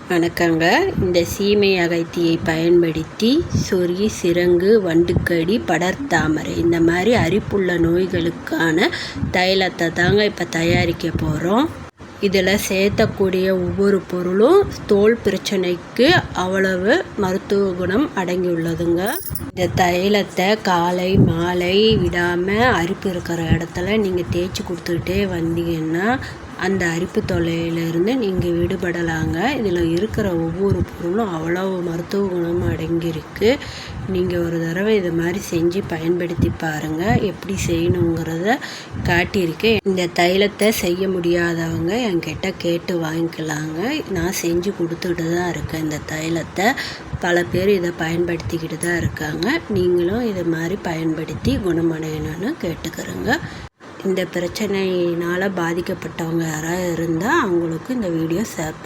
வணக்கங்க. இந்த சீமை அகத்தியை பயன்படுத்தி சொறி, சிரங்கு, வண்டுக்கடி, படர்தாமரை இந்த மாதிரி அரிப்புள்ள நோய்களுக்கான தைலத்தை தாங்க இப்போ தயாரிக்க போகிறோம். இதில் சேர்த்தக்கூடிய ஒவ்வொரு பொருளும் தோல் பிரச்சனைக்கு அவ்வளவு மருத்துவ குணம் அடங்கியுள்ளதுங்க. இந்த தைலத்தை காலை மாலை விடாமல் அரிப்பு இருக்கிற இடத்துல நீங்கள் தேய்ச்சி கொடுத்துக்கிட்டே வந்தீங்கன்னா அந்த அரிப்பு தொல்லையிலிருந்து நீங்கள் விடுபடலாங்க. இதில் இருக்கிற ஒவ்வொரு பொருளும் அவ்வளவு மருத்துவ குணம் அடங்கியிருக்கு. நீங்கள் ஒரு தடவை இது மாதிரி செஞ்சு பயன்படுத்தி பாருங்கள். எப்படி செய்யணுங்கிறத காட்டியிருக்கேன். இந்த தைலத்தை செய்ய முடியாதவங்க என்கிட்ட கேட்டு வாங்கிக்கலாங்க. நான் செஞ்சு கொடுத்துட்டு தான் இருக்கேன். இந்த தைலத்தை பல பேர் இதை பயன்படுத்திக்கிட்டு தான் இருக்காங்க. நீங்களும் இது மாதிரி பயன்படுத்தி குணமடையணும்னு கேட்டுக்கிறேங்க. இந்த பிரச்சனையினால் பாதிக்கப்பட்டவங்க யாராவது இருந்தால் அவங்களுக்கு இந்த வீடியோ ஷேர்